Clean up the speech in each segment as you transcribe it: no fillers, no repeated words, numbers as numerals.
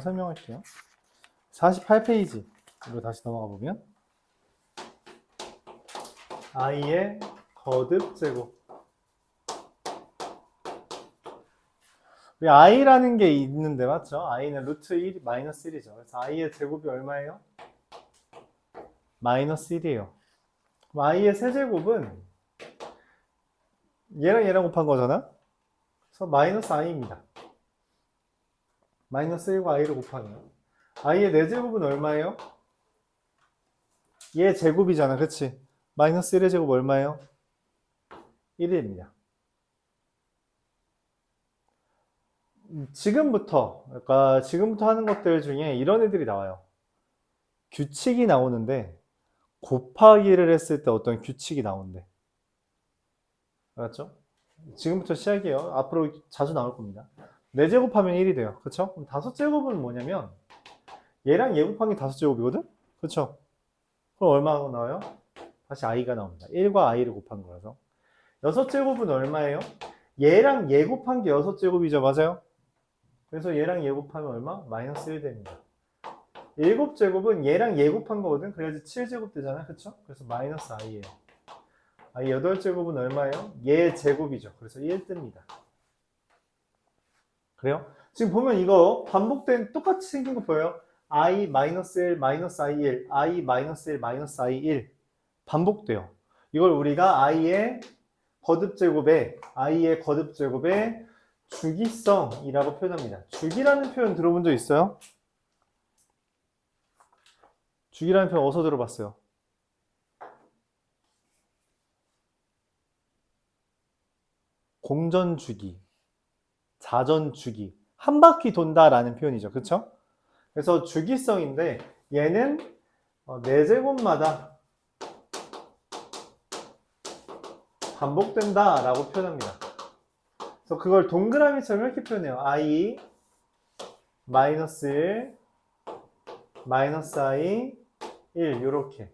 설명할게요. 48페이지로 다시 넘어가 보면 i의 거듭 제곱. 우리 i라는 게 있는데 맞죠? i는 루트 1, 마이너스 1이죠. 그래서 i의 제곱이 얼마예요? 마이너스 1이에요. 그럼 i의 세제곱은 얘랑 얘랑 곱한 거잖아? 그래서 마이너스 i입니다. 마이너스 1과 i를 곱하면 i의 4제곱은 얼마예요? 얘 제곱이잖아, 그치? 마이너스 1의 제곱 얼마예요? 1입니다. 그러니까 지금부터 하는 것들 중에 이런 애들이 나와요. 규칙이 나오는데 곱하기를 했을 때 어떤 규칙이 나오는데, 알았죠? 지금부터 시작이에요. 앞으로 자주 나올 겁니다. 4제곱하면 1이 돼요. 그쵸? 그럼 5제곱은 뭐냐면 얘랑 얘 곱한 게 5제곱이거든? 그쵸? 그럼 얼마가 나와요? 다시 i가 나옵니다. 1과 i를 곱한 거라서. 6제곱은 얼마예요? 얘랑 얘 곱한 게 6제곱이죠. 맞아요? 그래서 얘랑 얘 곱하면 얼마? 마이너스 1 됩니다. 7제곱은 얘랑 얘 곱한 거거든? 그래야지 7제곱 되잖아. 그쵸? 그래서 마이너스 i예요. i 8제곱은 얼마예요? 얘 제곱이죠. 그래서 1 뜹니다. 그래요? 지금 보면 이거 반복된 똑같이 생긴 거 보여요? i 마이너스 1 마이너스 i 1 i 마이너스 1 마이너스 i 1 반복돼요. 이걸 우리가 i의 거듭제곱의 주기성이라고 표현합니다. 주기라는 표현 들어본 적 있어요? 주기라는 표현 어디서 들어봤어요? 공전주기, 자전주기, 한 바퀴 돈다라는 표현이죠. 그쵸? 그래서 주기성인데 얘는 4제곱마다 반복된다라고 표현합니다. 그래서 그걸 동그라미처럼 이렇게 표현해요. i 마이너스 1 마이너스 i 1 이렇게.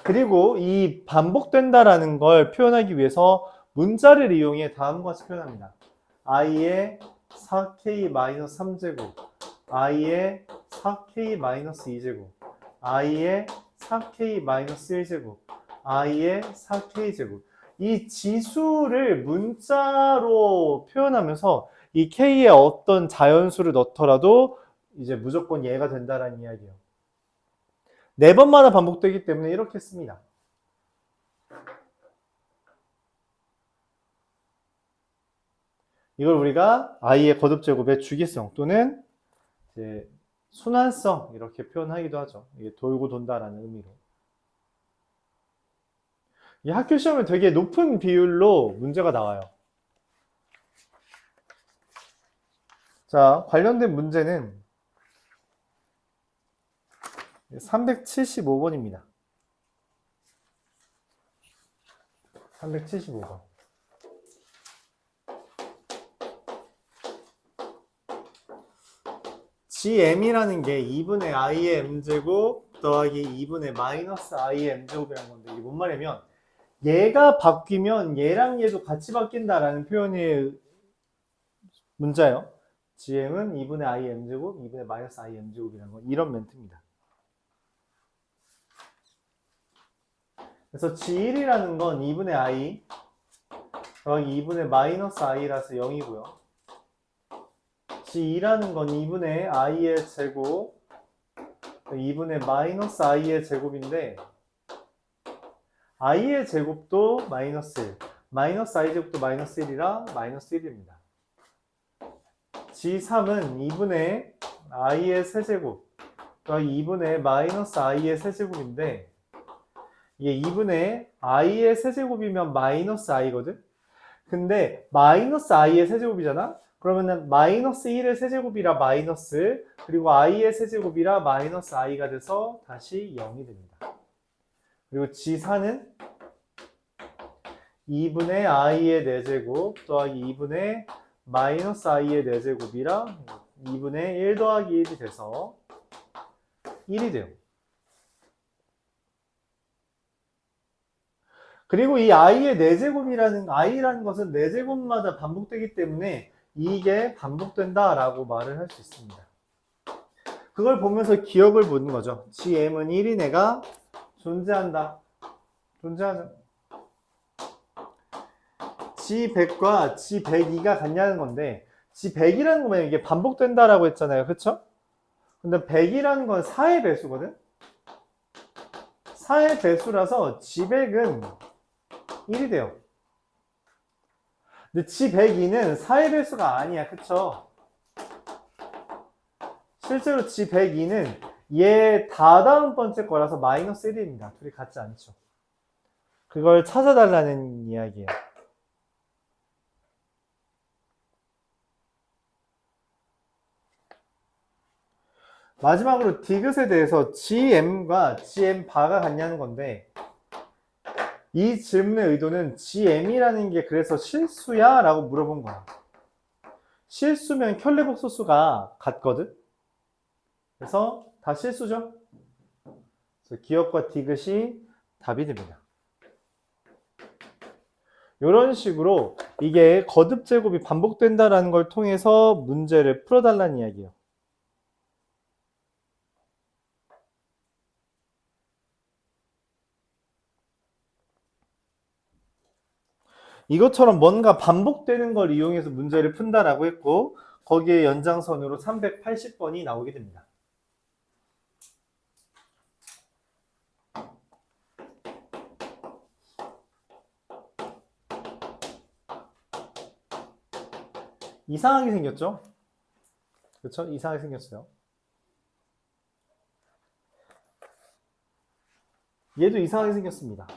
그리고 이 반복된다라는 걸 표현하기 위해서 문자를 이용해 다음과 같이 표현합니다. i의 4k 마이너스 3제곱, i의 4k 마이너스 2제곱, i의 4k 마이너스 1제곱, i의 4k 제곱. 이 지수를 문자로 표현하면서 이 k에 어떤 자연수를 넣더라도 이제 무조건 얘가 된다라는 이야기예요. 4번마다 반복되기 때문에 이렇게 씁니다. 이걸 우리가 i의 거듭제곱의 주기성 또는 이제 순환성 이렇게 표현하기도 하죠. 이게 돌고 돈다라는 의미로. 이 학교 시험에 되게 높은 비율로 문제가 나와요. 자, 관련된 문제는 375번입니다. 375번. gm이라는 게 2분의 i의 m제곱 더하기 2분의 마이너스 i의 m제곱이라는 건데 이게 뭔 말이냐면 얘가 바뀌면 얘랑 얘도 같이 바뀐다라는 표현의 문자예요. gm은 2분의 i m제곱, 2분의 마이너스 i m제곱이라는 건 이런 멘트입니다. 그래서 g1이라는 건 2분의 i 더하기 2분의 마이너스 i라서 0이고요. g2라는 건 2분의 i의 제곱 2분의 마이너스 i의 제곱인데 i의 제곱도 마이너스 1 마이너스 i 제곱도 마이너스 1이라 마이너스 1입니다. g3은 2분의 i의 세제곱 더하기 2분의 마이너스 i의 세제곱인데 이게 2분의 i의 세제곱이면 마이너스 i거든? 근데 마이너스 i의 세제곱이잖아? 그러면은 마이너스 1의 세제곱이라 마이너스 그리고 i의 세제곱이라 마이너스 i가 돼서 다시 0이 됩니다. 그리고 g4는 2분의 i의 4제곱 더하기 2분의 마이너스 i의 4제곱이라 2분의 1 더하기 1이 돼서 1이 돼요. 그리고 이 i의 4제곱이라는 i라는 것은 4제곱마다 반복되기 때문에 이게 반복된다라고 말을 할 수 있습니다. 그걸 보면서 기억을 보는 거죠. GM은 1인 애가 존재한다. 존재하죠. G100과 G102가 같냐는 건데 G100이라는 거면 이게 반복된다라고 했잖아요. 그쵸? 근데 100이라는 건 4의 배수거든? 4의 배수라서 G100은 1이 돼요. 근데 G102는 4의 배수가 아니야. 그쵸? 실제로 G102는 얘 다다음 번째 거라서 마이너스 1입니다. 둘이 같지 않죠. 그걸 찾아달라는 이야기예요. 마지막으로 디귿에 대해서 GM과 GM바가 같냐는 건데 이 질문의 의도는 GM이라는 게 그래서 실수야? 라고 물어본 거야. 실수면 켤레복소수가 같거든? 그래서 다 실수죠? 그래서 기억과 디귿이 답이 됩니다. 이런 식으로 이게 거듭 제곱이 반복된다라는 걸 통해서 문제를 풀어달라는 이야기예요. 이것처럼 뭔가 반복되는 걸 이용해서 문제를 푼다라고 했고 거기에 연장선으로 380번이 나오게 됩니다. 이상하게 생겼죠? 그렇죠? 이상하게 생겼어요. 얘도 이상하게 생겼습니다.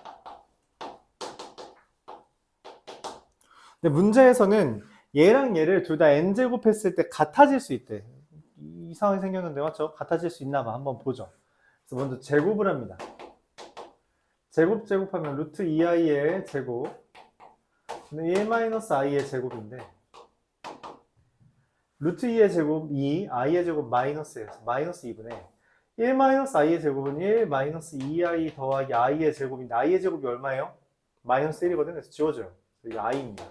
근데 문제에서는 얘랑 얘를 둘 다 n제곱 했을 때 같아질 수 있대. 이상하게 생겼는데 맞죠? 같아질 수 있나 봐. 한번 보죠. 그래서 먼저 제곱을 합니다. 제곱하면 루트 2i의 제곱 1-i의 제곱인데 루트 2의 제곱 2, i의 제곱 마이너스에서 마이너스 2분의 1-i의 제곱은 1-2i 더하기 i의 제곱인데 i의 제곱이 얼마예요? 마이너스 1이거든. 그래서 지워져요. 이게 i입니다.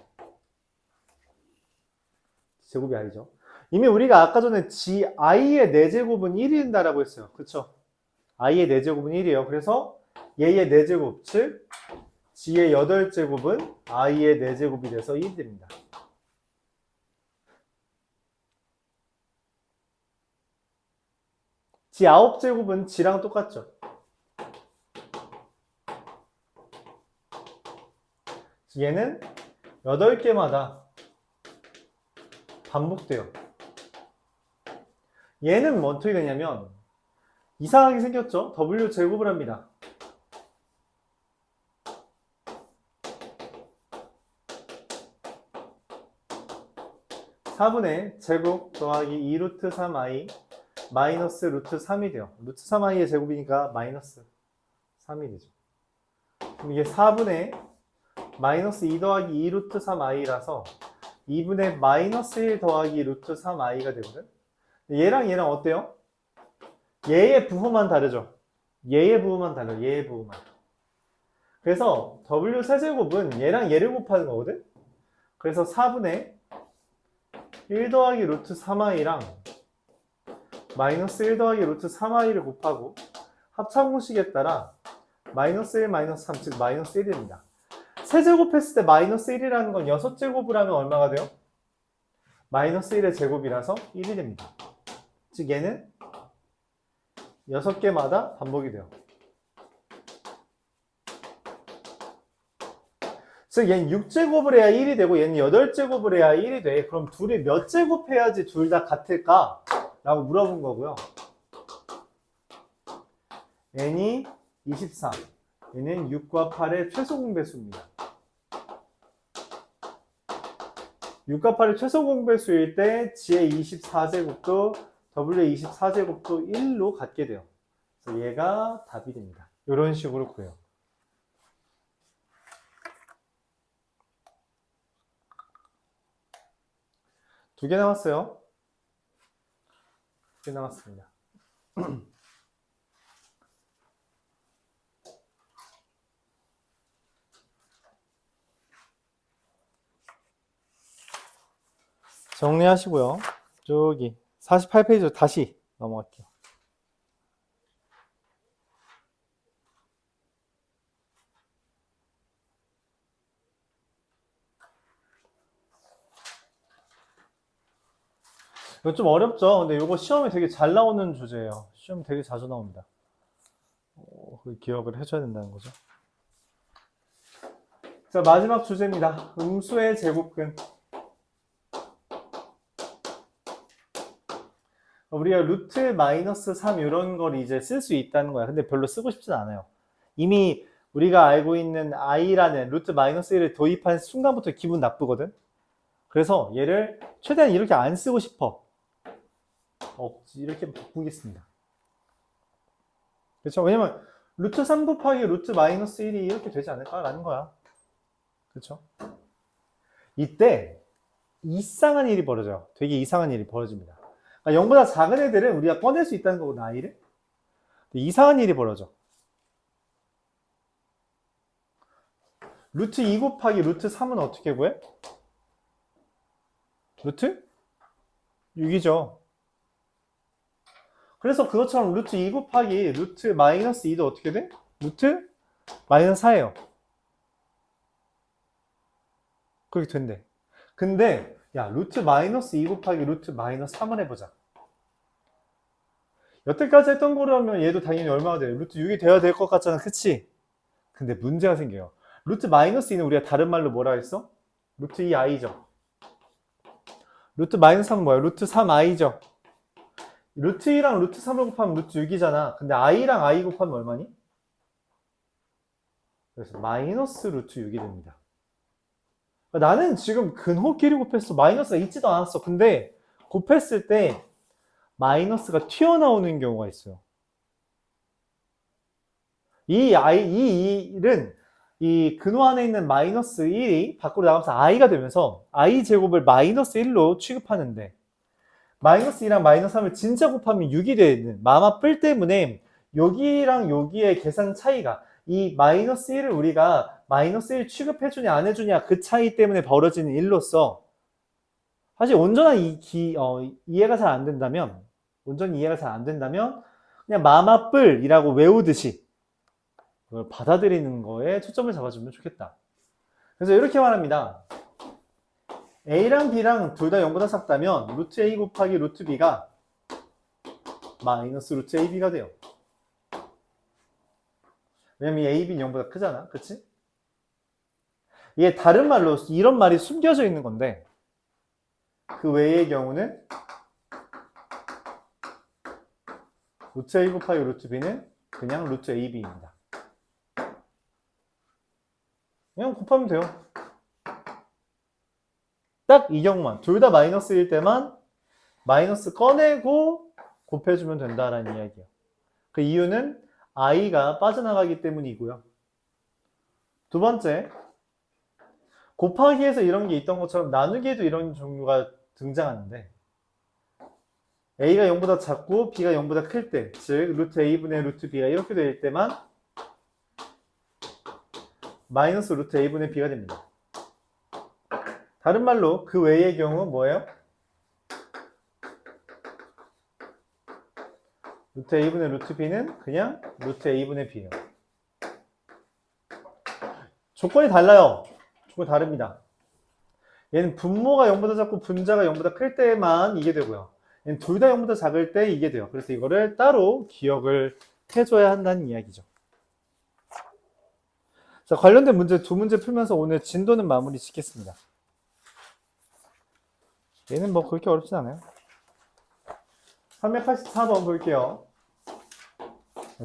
제곱이 i죠. 이미 우리가 아까 전에 i의 4제곱은 1이 된다라고 했어요. 그쵸? i의 4제곱은 1이에요. 그래서 얘의 4제곱, 즉 g의 8제곱은 i의 4제곱이 돼서 1이 됩니다. g 9제곱은 g랑 똑같죠. 얘는 8개마다 반복돼요. 얘는 뭐 어떻게 되냐면 이상하게 생겼죠? w제곱을 합니다. 4분의 제곱 더하기 2루트 3i 마이너스 루트 3이 돼요. 루트 3i의 제곱이니까 마이너스 3이 되죠. 그럼 이게 4분의 마이너스 2 더하기 2루트 3i라서 2분의 마이너스 1 더하기 루트 3i가 되거든. 얘랑 얘랑 어때요? 얘의 부호만 다르죠. 얘의 부호만 달라요. 얘의 부호만. 그래서 w 세제곱은 얘랑 얘를 곱하는 거거든. 그래서 4분의 1 더하기 루트 3i랑 마이너스 1 더하기 루트 3i를 곱하고 합차공식에 따라 마이너스 1, 마이너스 3, 즉 마이너스 1입니다. 세제곱했을 때 마이너스 1이라는 건 6제곱을 하면 얼마가 돼요? 마이너스 1의 제곱이라서 1이 됩니다. 즉 얘는 6개마다 반복이 돼요. 즉 얘는 6제곱을 해야 1이 되고 얘는 8제곱을 해야 1이 돼. 그럼 둘이 몇 제곱 해야지 둘 다 같을까? 라고 물어본 거고요. n이 24, 얘는 6과 8의 최소 공배수입니다. 6과 8의 최소 공배수일 때 g의 24제곱도 w의 24제곱도 1로 같게 돼요. 그래서 얘가 답이 됩니다. 이런 식으로 구해요. 두 개 남았어요. 두 개 남았습니다. 정리하시고요. 저기 48페이지로 다시 넘어갈게요. 이거 좀 어렵죠? 근데 이거 시험에 되게 잘 나오는 주제예요. 시험 되게 자주 나옵니다. 기억을 해줘야 된다는 거죠. 자, 마지막 주제입니다. 음수의 제곱근. 우리가 루트 마이너스 3 이런 걸 이제 쓸 수 있다는 거야. 근데 별로 쓰고 싶진 않아요. 이미 우리가 알고 있는 i라는 루트 마이너스 1을 도입한 순간부터 기분 나쁘거든. 그래서 얘를 최대한 이렇게 안 쓰고 싶어. 이렇게 바꾸겠습니다. 그렇죠? 왜냐면 루트 3 곱하기 루트 마이너스 1이 이렇게 되지 않을까라는 거야. 그렇죠? 이때 이상한 일이 벌어져요. 되게 이상한 일이 벌어집니다. 그러니까 0보다 작은 애들은 우리가 꺼낼 수 있다는 거고, i를. 이상한 일이 벌어져. 루트 2 곱하기 루트 3은 어떻게 구해? 루트 6이죠. 그래서 그것처럼 루트 2 곱하기 루트 마이너스 2도 어떻게 돼? 루트 마이너스 4예요. 그렇게 된대. 근데 야, 루트 마이너스 2 곱하기 루트 마이너스 3을 해보자. 여태까지 했던 거라면 얘도 당연히 얼마가 돼요? 루트 6이 돼야 될 것 같잖아. 그치? 근데 문제가 생겨요. 루트 마이너스 2는 우리가 다른 말로 뭐라 했어? 루트 2i죠. 루트 마이너스 3은 뭐야? 루트 3i죠. 루트 2랑 루트 3을 곱하면 루트 6이잖아. 근데 i랑 i 곱하면 얼마니? 그래서 마이너스 루트 6이 됩니다. 나는 지금 근호끼리 곱했어. 마이너스가 있지도 않았어. 근데 곱했을 때 마이너스가 튀어나오는 경우가 있어요. 이 1은 이 근호 안에 있는 마이너스 1이 밖으로 나가면서 i가 되면서 i 제곱을 마이너스 1로 취급하는데 마이너스 2랑 마이너스 3을 진짜 곱하면 6이 되는 마마뿔 때문에 여기랑 여기의 계산 차이가 이 마이너스 1을 우리가 마이너스 1 취급해주냐 안 해주냐 그 차이 때문에 벌어지는 일로서 사실 온전한 이해가 잘 안 된다면 온전히 이해가 잘 안 된다면 그냥 마마뿔이라고 외우듯이 그걸 받아들이는 거에 초점을 잡아주면 좋겠다. 그래서 이렇게 말합니다. A랑 B랑 둘 다 0보다 작다면 루트 A 곱하기 루트 B가 마이너스 루트 AB가 돼요. 왜냐면 A, B는 0보다 크잖아. 그치? 이게 다른 말로 이런 말이 숨겨져 있는 건데 그 외의 경우는 루트 A 곱하기 루트 B는 그냥 루트 AB입니다. 그냥 곱하면 돼요. 딱 이 경우만. 둘 다 마이너스일 때만 마이너스 꺼내고 곱해주면 된다라는 이야기예요. 그 이유는 i가 빠져나가기 때문이고요. 두 번째, 곱하기에서 이런 게 있던 것처럼 나누기에도 이런 종류가 등장하는데 a가 0보다 작고 b가 0보다 클 때, 즉 루트 a분의 루트 b가 이렇게 될 때만 마이너스 루트 a분의 b가 됩니다. 다른 말로 그 외의 경우 뭐예요? 루트 a분의 루트 b는 그냥 루트 a분의 b예요. 조건이 달라요. 조건이 다릅니다. 얘는 분모가 0보다 작고 분자가 0보다 클 때만 이게 되고요. 얘는 둘 다 0보다 작을 때 이게 돼요. 그래서 이거를 따로 기억을 해줘야 한다는 이야기죠. 자, 관련된 문제 두 문제 풀면서 오늘 진도는 마무리 짓겠습니다. 얘는 뭐 그렇게 어렵진 않아요. 384번 볼게요.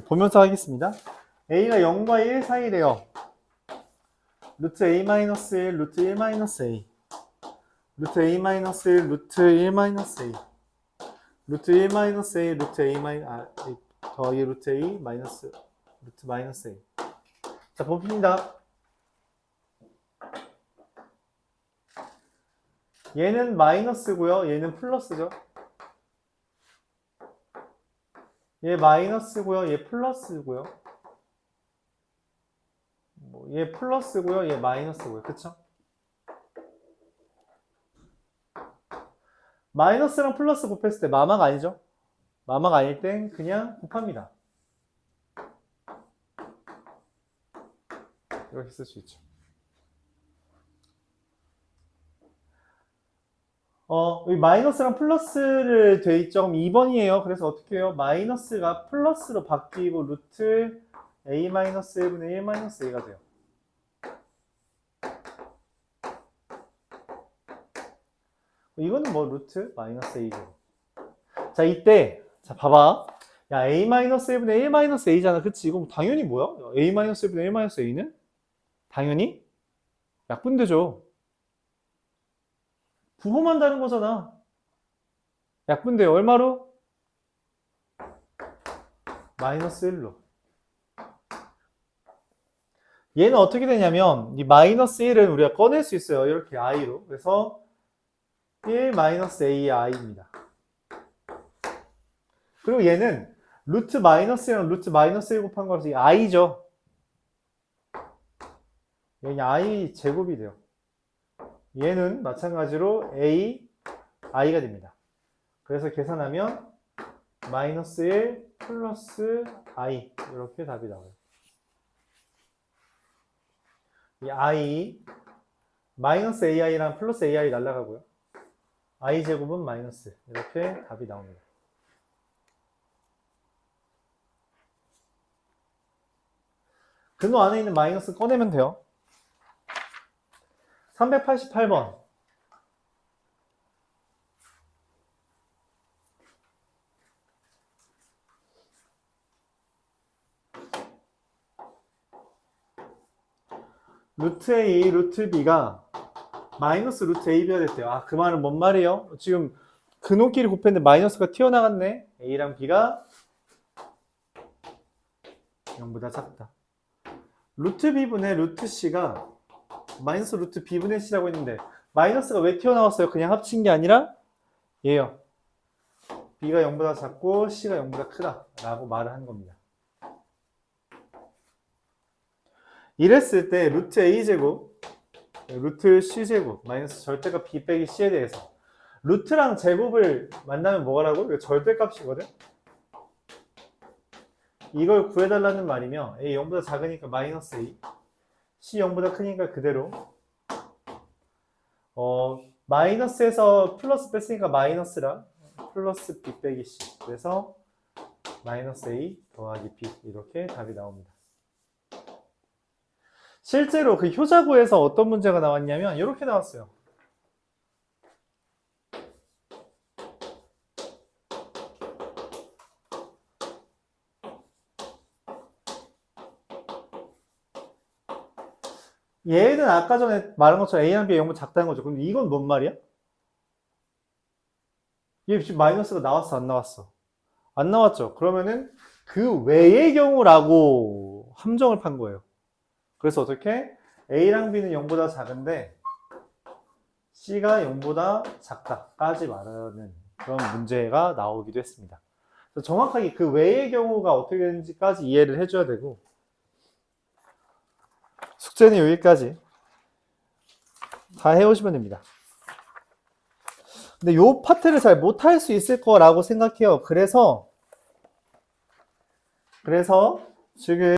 보면서 하겠습니다. a가 0과 1 사이래요. 루트 a-1, 루트 1-a. 루트 a-1, 루트 1-a. 루트 1-a, 루트 a, 더하기 루트 a, 마이너스, 루트 마이너스 a. 자, 봅니다. 얘는 마이너스고요. 얘는 플러스죠. 얘 마이너스고요. 얘 플러스고요. 얘 플러스고요. 얘 마이너스고요. 그쵸? 마이너스랑 플러스 곱했을 때 마마가 아니죠? 마마가 아닐 땐 그냥 곱합니다. 이렇게 쓸 수 있죠. 여기 마이너스랑 플러스를 돼 있죠. 그럼 2번이에요. 그래서 어떻게 해요? 마이너스가 플러스로 바뀌고 루트 a-1분의 1-a가 돼요. 이거는 뭐 루트 마이너스 a죠. 자, 이때 자 봐봐. 야, a-1분의 1-a잖아. 그치? 이거 당연히 뭐야? a-1분의 1-a는 당연히 약분되죠. 부호만 다른 거잖아. 약분돼요. 얼마로? 마이너스 1로. 얘는 어떻게 되냐면 이 마이너스 1은 우리가 꺼낼 수 있어요. 이렇게 i로. 그래서 1 마이너스 a의 i입니다. 그리고 얘는 루트 마이너스 1은 루트 마이너스 1 곱한 거라서 이 i죠. 얘는 i 제곱이 돼요. 얘는 마찬가지로 a i가 됩니다. 그래서 계산하면 마이너스 1 플러스 i 이렇게 답이 나와요. 이 i 마이너스 ai랑 플러스 ai 날라가고요. i 제곱은 마이너스 이렇게 답이 나옵니다. 근호 안에 있는 마이너스 꺼내면 돼요. 388번. 루트 A, 루트 B가 마이너스 루트 AB가 됐대요. 아, 그 말은 뭔 말이에요? 지금 근호끼리 곱했는데 마이너스가 튀어나갔네. A랑 B가 0보다 작다. 루트 B분의 루트 C가 마이너스 루트 B분의 C라고 했는데 마이너스가 왜 튀어나왔어요? 그냥 합친 게 아니라 얘요. B가 0보다 작고 C가 0보다 크다 라고 말을 한 겁니다. 이랬을 때 루트 A제곱, 루트 C제곱, 마이너스 절대값 B 빼기 C에 대해서 루트랑 제곱을 만나면 뭐라고? 이거 절대값이거든? 이걸 구해달라는 말이며 A 0보다 작으니까 마이너스 A, C 0보다 크니까 그대로 마이너스에서 플러스 뺐으니까 마이너스라 플러스 B 빼기 C, 그래서 마이너스 A 더하기 B 이렇게 답이 나옵니다. 실제로 그 효자고에서 어떤 문제가 나왔냐면 이렇게 나왔어요. 얘는 아까 전에 말한 것처럼 A랑 B가 0보다 작다는 거죠. 그럼 이건 뭔 말이야? 얘 지금 마이너스가 나왔어, 안 나왔어? 안 나왔죠. 그러면은 그 외의 경우라고 함정을 판 거예요. 그래서 어떻게? A랑 B는 0보다 작은데 C가 0보다 작다까지 말하는 그런 문제가 나오기도 했습니다. 그래서 정확하게 그 외의 경우가 어떻게 되는지까지 이해를 해줘야 되고, 숙제는 여기까지 다 해오시면 됩니다. 근데 요 파트를 잘 못할 수 있을 거라고 생각해요. 그래서 지금